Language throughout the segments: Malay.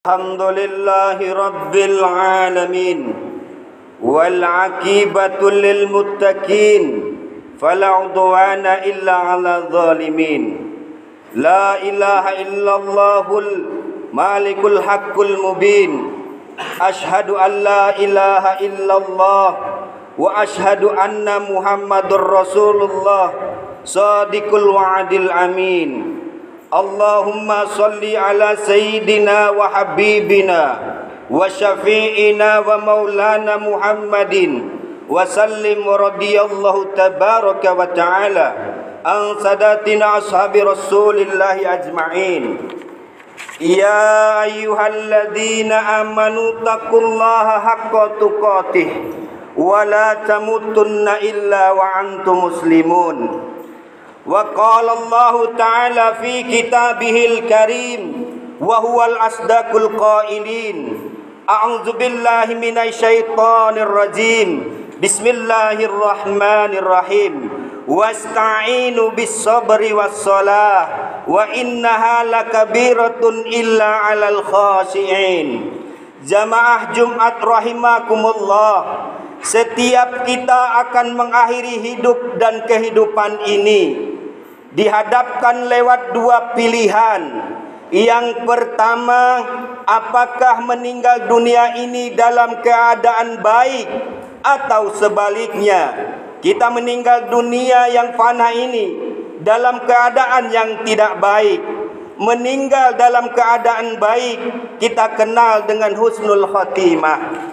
الحمد لله رب العالمين والعاقبة للمتقين فلا عدوان إلا على الظالمين لا إله إلا الله المالك الحق المبين أشهد أن لا إله إلا الله وأشهد أن محمد رسول الله صادق الوعد الأمين اللهم صل على سيدنا وحبيبنا وشفيعنا ومولانا محمد وسلم ورضي الله تبارك وتعالى عن ساداتنا أصحاب رسول الله أجمعين يا أيها الذين آمنوا اتقوا الله حق تقاته ولا تموتن إلا وأنتم مسلمون وقال الله تعالى في كتابه الكريم وهو الأصدق القائلين أعوذ بالله من الشيطان الرجيم بسم الله الرحمن الرحيم واستعينوا بالصبر والصلاة وإنها لكبيرة إلا على الخاشعين. Jamaah Jumat rahimakumullah, setiap kita akan mengakhiri hidup dan kehidupan ini dihadapkan lewat dua pilihan. Yang pertama, apakah meninggal dunia ini dalam keadaan baik atau sebaliknya kita meninggal dunia yang fana ini dalam keadaan yang tidak baik. Meninggal dalam keadaan baik kita kenal dengan husnul khatimah.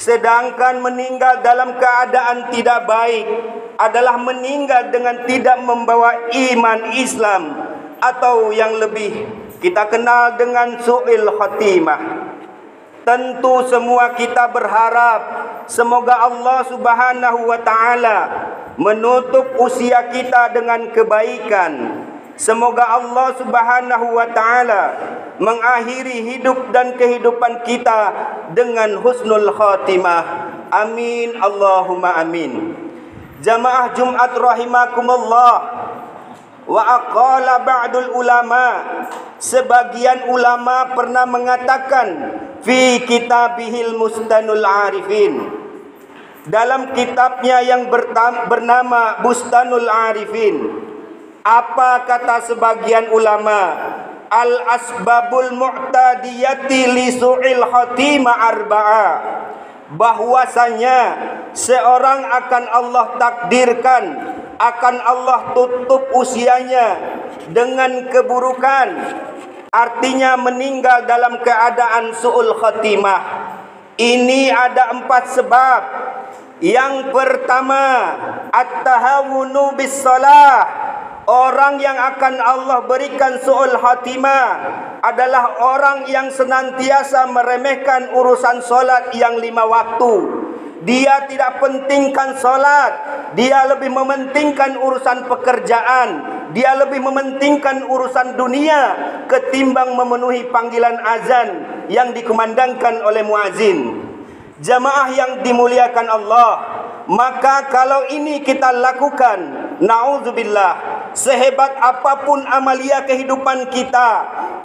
Sedangkan meninggal dalam keadaan tidak baik adalah meninggal dengan tidak membawa iman Islam, atau yang lebih kita kenal dengan su'il khatimah. Tentu semua kita berharap semoga Allah Subhanahu wa taala menutup usia kita dengan kebaikan. Semoga Allah Subhanahu wa taala mengakhiri hidup dan kehidupan kita dengan husnul khatimah. Amin Allahumma amin. Jamaah Jumat rahimakumullah, wa aqala ba'dul ulama, sebagian ulama pernah mengatakan fi kitabihil Bustanul Arifin, dalam kitabnya yang bernama Bustanul Arifin. Apa kata sebagian ulama? Al-asbabul mu'tadiyati li su'il khatimah arba'a, bahwasanya seorang akan Allah takdirkan, akan Allah tutup usianya dengan keburukan, artinya meninggal dalam keadaan su'ul khatimah. Ini ada 4 sebab. Yang pertama, at-tahawunu bis shalah. Orang yang akan Allah berikan su'ul khatimah adalah orang yang senantiasa meremehkan urusan solat yang 5 waktu. Dia tidak pentingkan solat, dia lebih mementingkan urusan pekerjaan, dia lebih mementingkan urusan dunia ketimbang memenuhi panggilan azan yang dikumandangkan oleh muazin. Jamaah yang dimuliakan Allah, maka kalau ini kita lakukan, na'udzubillah, sehebat apapun amalia kehidupan kita,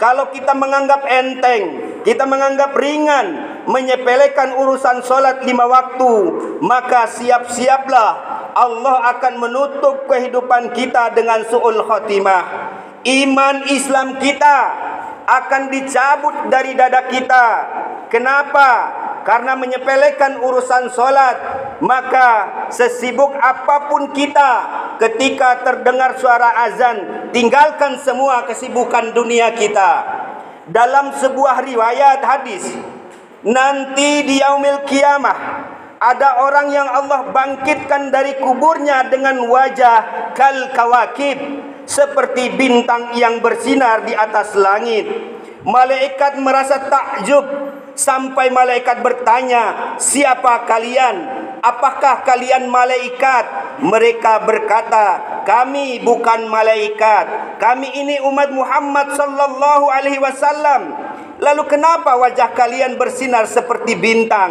kalau kita menganggap enteng, kita menganggap ringan, menyepelekan urusan solat 5 waktu, maka siap-siaplah Allah akan menutup kehidupan kita dengan su'ul khatimah. Iman Islam kita akan dicabut dari dada kita. Kenapa? Karena menyepelekan urusan solat. Maka sesibuk apapun kita, ketika terdengar suara azan, tinggalkan semua kesibukan dunia kita. Dalam sebuah riwayat hadis, nanti di yaumil qiyamah ada orang yang Allah bangkitkan dari kuburnya dengan wajah kal kawakib, seperti bintang yang bersinar di atas langit. Malaikat merasa takjub sampai malaikat bertanya, "Siapa kalian? Apakah kalian malaikat?" Mereka berkata, "Kami bukan malaikat. Kami ini umat Muhammad sallallahu alaihi wasallam." Lalu kenapa wajah kalian bersinar seperti bintang?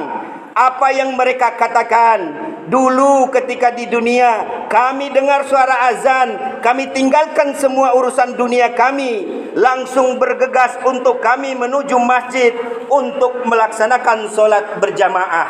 Apa yang mereka katakan? Dulu ketika di dunia kami dengar suara azan, kami tinggalkan semua urusan dunia kami. langsung bergegas untuk kami menuju masjid untuk melaksanakan solat berjamaah.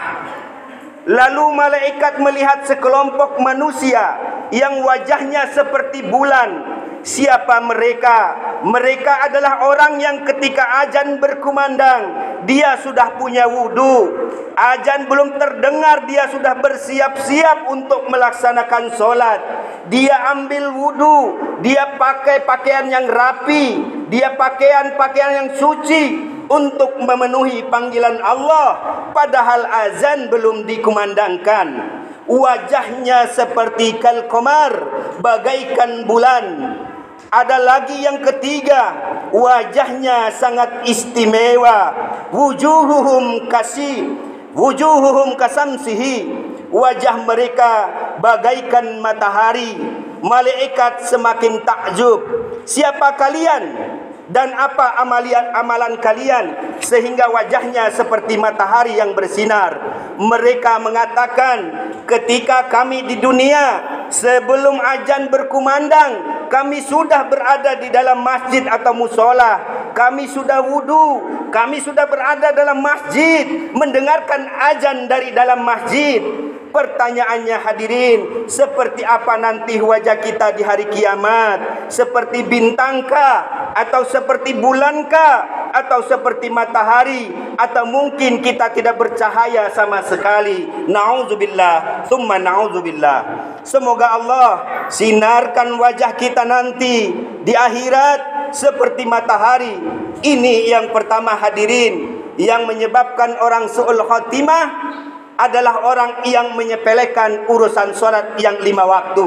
Lalu malaikat melihat sekelompok manusia yang wajahnya seperti bulan. Siapa mereka? Mereka adalah orang yang ketika azan berkumandang, dia sudah punya wudu. Azan belum terdengar, dia sudah bersiap-siap untuk melaksanakan solat. Dia ambil wudu, dia pakai pakaian yang rapi, dia pakaian yang suci untuk memenuhi panggilan Allah. Padahal azan belum dikumandangkan. Wajahnya seperti kal-qamar, bagaikan bulan. Ada lagi yang ketiga, wajahnya sangat istimewa. Wujuhuhum kasamsihi. Wajah mereka bagaikan matahari. Malaikat semakin takjub. Siapa kalian? Dan apa amalan kalian sehingga wajahnya seperti matahari yang bersinar? Mereka mengatakan, ketika kami di dunia sebelum azan berkumandang, kami sudah berada di dalam masjid atau musola, kami sudah wudu, kami sudah berada dalam masjid mendengarkan azan dari dalam masjid. Pertanyaannya hadirin, seperti apa nanti wajah kita di hari kiamat? Seperti bintangkah? Atau seperti bulankah? Atau seperti matahari? Atau mungkin kita tidak bercahaya sama sekali? Na'udzubillah, thumma na'udzubillah. Semoga Allah sinarkan wajah kita nanti di akhirat seperti matahari. Ini yang pertama hadirin, yang menyebabkan orang su'ul khatimah adalah orang yang menyepelekan urusan solat yang 5 waktu.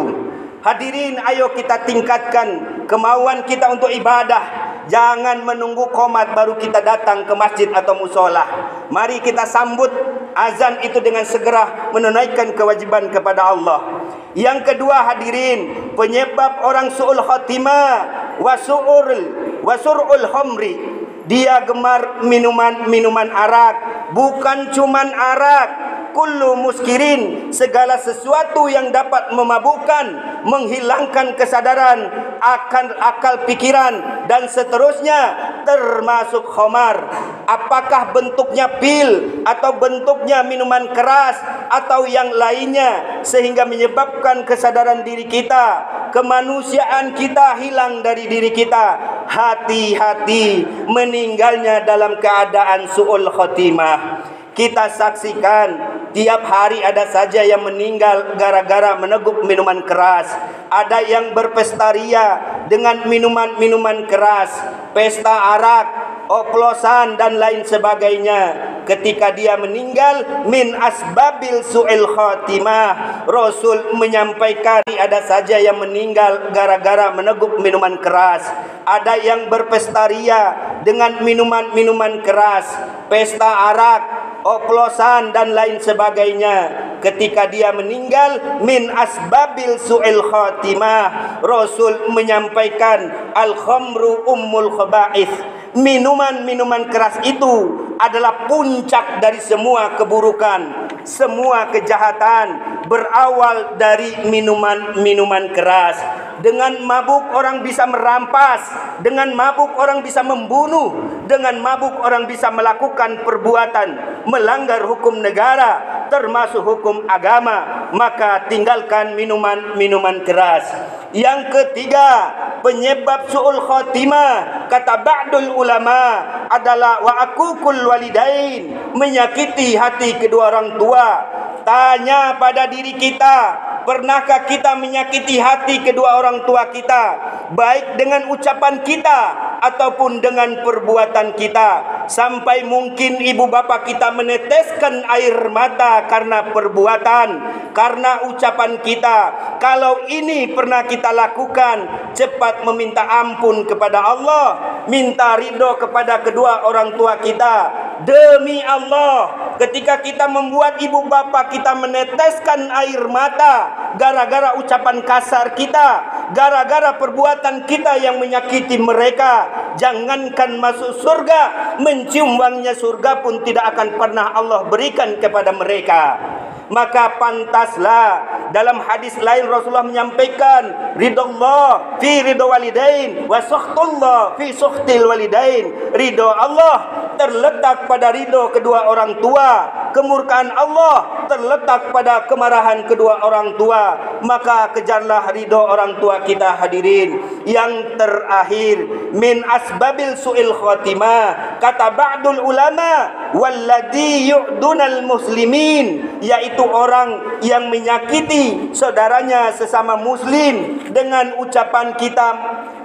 Hadirin, ayo kita tingkatkan kemauan kita untuk ibadah. Jangan menunggu qomat baru kita datang ke masjid atau musola. Mari kita sambut azan itu dengan segera menunaikan kewajiban kepada Allah. Yang kedua hadirin, penyebab orang su'ul khatimah wasur'ul khamri. Dia gemar minuman arak. Bukan cuman arak, kullu muskirin, segala sesuatu yang dapat memabukkan, menghilangkan kesadaran, akal pikiran dan seterusnya, termasuk khamar. Apakah bentuknya pil atau bentuknya minuman keras atau yang lainnya, sehingga menyebabkan kesadaran diri kita, kemanusiaan kita hilang dari diri kita. Hati-hati meninggalnya dalam keadaan su'ul khatimah. Kita saksikan tiap hari ada saja yang meninggal gara-gara meneguk minuman keras. Ada yang berpesta ria dengan minuman keras, pesta arak, oplosan dan lain sebagainya. Ketika dia meninggal, min asbabil su'il khatimah. Rasul menyampaikan ada saja yang meninggal gara-gara meneguk minuman keras. Ada yang berpesta ria dengan minuman keras, pesta arak, oplosan dan lain sebagainya. Ketika dia meninggal, min asbabil su'il khatimah. Rasul menyampaikan al-khamru ummul khaba'ith. Minuman keras itu adalah puncak dari semua keburukan, semua kejahatan berawal dari minuman keras. Dengan mabuk orang bisa merampas, dengan mabuk orang bisa membunuh, dengan mabuk orang bisa melakukan perbuatan melanggar hukum negara, termasuk hukum agama. Maka tinggalkan minuman keras. Yang ketiga, penyebab su'ul khatimah, kata ba'dul ulama, adalah wa aququl walidain, menyakiti hati kedua orang tua. Tanya pada diri kita, pernahkah kita menyakiti hati kedua orang tua kita, baik dengan ucapan kita ataupun dengan perbuatan kita, sampai mungkin ibu bapa kita meneteskan air mata karena perbuatan, karena ucapan kita. Kalau ini pernah kita lakukan, cepat meminta ampun kepada Allah, minta ridho kepada kedua orang tua kita. Demi Allah, ketika kita membuat ibu bapa kita meneteskan air mata gara-gara ucapan kasar kita, gara-gara perbuatan kita yang menyakiti mereka, jangankan masuk surga, mencium wanginya surga pun tidak akan pernah Allah berikan kepada mereka. Maka pantaslah dalam hadis lain Rasulullah menyampaikan ridallah fi ridho walidain wa sakhtullah fi sakhtil walidain. Ridho Allah terletak pada ridho kedua orang tua, kemurkaan Allah terletak pada kemarahan kedua orang tua. Maka kejarlah ridho orang tua kita hadirin. Yang terakhir, min asbabil su'il khatimah, kata ba'dul ulama, walladhi yu'dunal muslimin, yaitu orang yang menyakiti saudaranya sesama muslim dengan ucapan kita,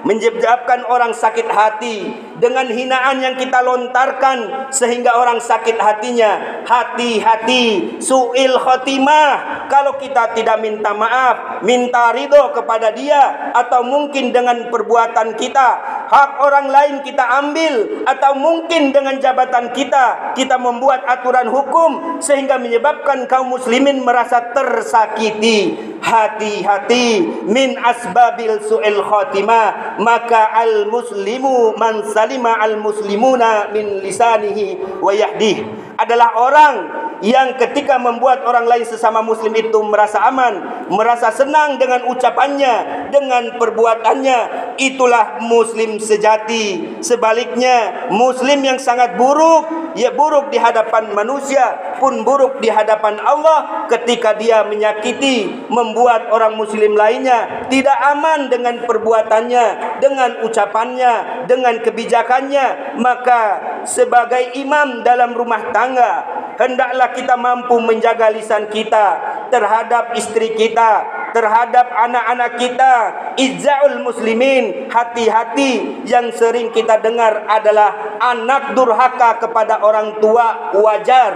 menyebabkan orang sakit hati, dengan hinaan yang kita lontarkan sehingga orang sakit hatinya. Hati-hati, su'il khotimah. Kalau kita tidak minta maaf, minta ridho kepada dia, atau mungkin dengan perbuatan kita, hak orang lain kita ambil, atau mungkin dengan jabatan kita membuat aturan hukum sehingga menyebabkan kaum muslimin merasa tersakiti. Hati-hati, min asbabil su'il khotimah. Maka al-muslimu man salima al-muslimuna min lisanihi wa yahdih, adalah orang yang ketika membuat orang lain sesama muslim itu merasa aman, merasa senang dengan ucapannya, dengan perbuatannya, itulah muslim sejati. Sebaliknya, muslim yang sangat buruk, ya buruk di hadapan manusia pun buruk di hadapan Allah ketika dia menyakiti, membuat orang muslim lainnya tidak aman dengan perbuatannya, dengan ucapannya, dengan kebijakannya. Maka sebagai imam dalam rumah tangga, hendaklah kita mampu menjaga lisan kita terhadap istri kita, terhadap anak-anak kita. Izza'ul muslimin, hati-hati. Yang sering kita dengar adalah anak durhaka kepada orang tua, wajar.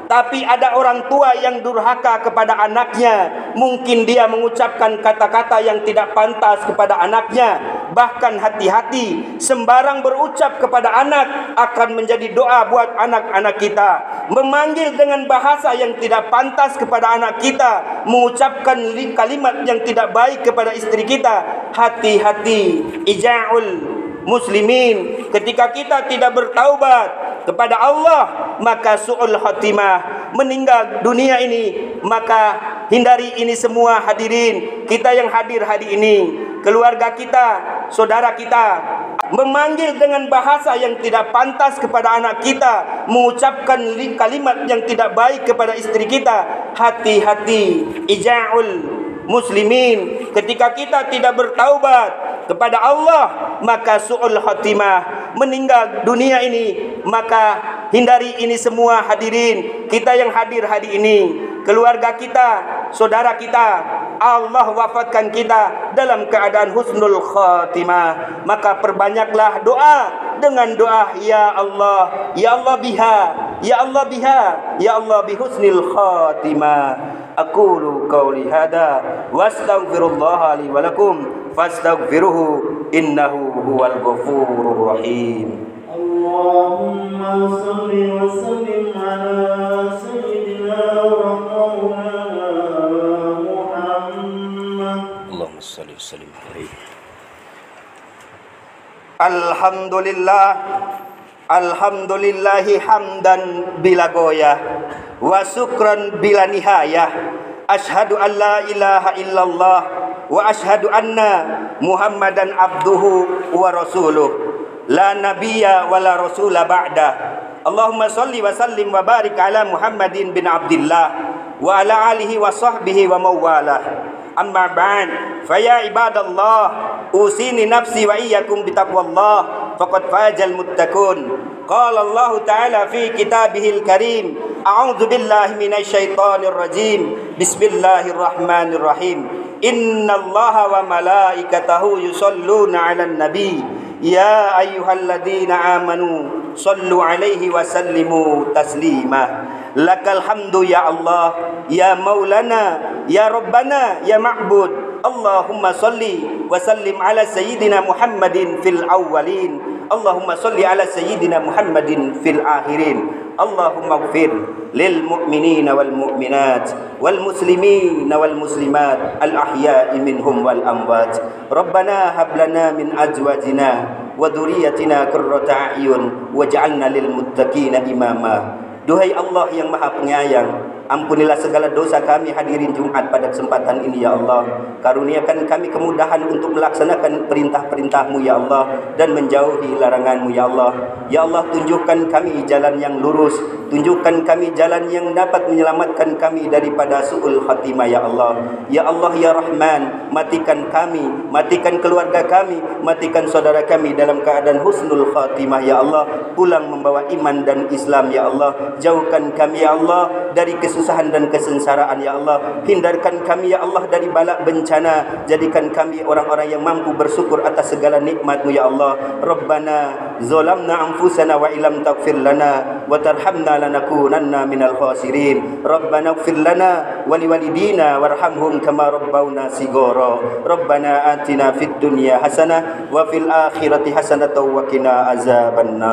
Tapi ada orang tua yang durhaka kepada anaknya. Mungkin dia mengucapkan kata-kata yang tidak pantas kepada anaknya. Bahkan hati-hati, sembarang berucap kepada anak akan menjadi doa buat anak-anak kita. Memanggil dengan bahasa yang tidak pantas kepada anak kita, mengucapkan kalimat yang tidak baik kepada istri kita. Hati-hati, ija'ul muslimin. Ketika kita tidak bertaubat kepada Allah, maka su'ul khatimah, meninggal dunia ini. Maka hindari ini semua hadirin. Kita yang hadir hari ini, keluarga kita, saudara kita, memanggil dengan bahasa yang tidak pantas kepada anak kita, mengucapkan kalimat yang tidak baik kepada istri kita. Hati-hati, ija'ul muslimin. Ketika kita tidak bertaubat kepada Allah, maka su'ul khatimah, meninggal dunia ini. Maka hindari ini semua hadirin. Kita yang hadir hari ini, keluarga kita, saudara kita, Allah wafatkan kita dalam keadaan husnul khatimah. Maka perbanyaklah doa dengan doa ya Allah, ya Allah biha, ya Allah biha, ya Allah bihusnil khatimah. Aqulu qawli hada wa astaghfirullah li wa lakum fastaghfiruhu innahu huwal ghafurur rahim. Allahumma salli wa sallim ala sayyidina wa maulana Muhammad. Allahumma salli wa sallim alaihi. Alhamdulillah, alhamdulillahi hamdan bila goyah wa syukran bila nihayah. Ashhadu an la ilaha illallah wa ashhadu anna Muhammadan abduhu wa rasuluh. La nabiyya wa la rasula ba'da. Allahumma salli wa sallim wa barik ala Muhammadin bin Abdillah wa ala alihi wa sahbihi wa mawalah. Amma ba'd, faya ibadallah, usini nafsi wa iyyakum bitaqwallah, faqad fajal muttaqun. Qala Allah Ta'ala fi kitabihil karim, a'udzu billahi minasy syaithanir rajim. Bismillahirrahmanirrahim. Innallaha wa malaikatahu yusholluna 'alan nabi. Ya ayyuhalladzina amanu sallu 'alaihi wa sallimu taslima. Lakal hamdu ya Allah, ya Maulana, ya Rabbana, ya Ma'bud. Allahumma salli wa sallim ala sayyidina Muhammadin fil awwalin. Allahumma salli ala sayyidina Muhammadin fil akhirin. Allahumma ighfir lil mu'minina wal mu'minat wal muslimina wal muslimat al ahya'i minhum wal amwat. Rabbana hab lana min azwajina wa dhurriyyatina qurrata a'yun waj'alna lil muttaqina imama. Duhai Allah yang Maha Penyayang, Ampunilah segala dosa kami hadirin Jumat pada kesempatan ini ya Allah. Karuniakan kami kemudahan untuk melaksanakan perintah-perintah-Mu ya Allah dan menjauhi larangan-Mu ya Allah. Ya Allah, tunjukkan kami jalan yang lurus, tunjukkan kami jalan yang dapat menyelamatkan kami daripada su'ul khatimah ya Allah. Ya Allah ya Rahman, matikan kami, matikan keluarga kami, matikan saudara kami dalam keadaan husnul khatimah ya Allah. Pulang membawa iman dan Islam ya Allah. Jauhkan kami ya Allah dari kesusahan dan kesengsaraan ya Allah. Hindarkan kami ya Allah dari bala bencana. Jadikan kami orang-orang yang mampu bersyukur atas segala nikmat-Mu ya Allah. Rabbana zalamna anfusana wa illam taghfir lana wa tarhamna lanakunanna minal khasirin. Rabbana ighfir lana wa liwalidina warhamhum kama rabbawna sigara. Rabbana atina fid dunya hasanah wa fil akhirati hasanah wa qina azabannar.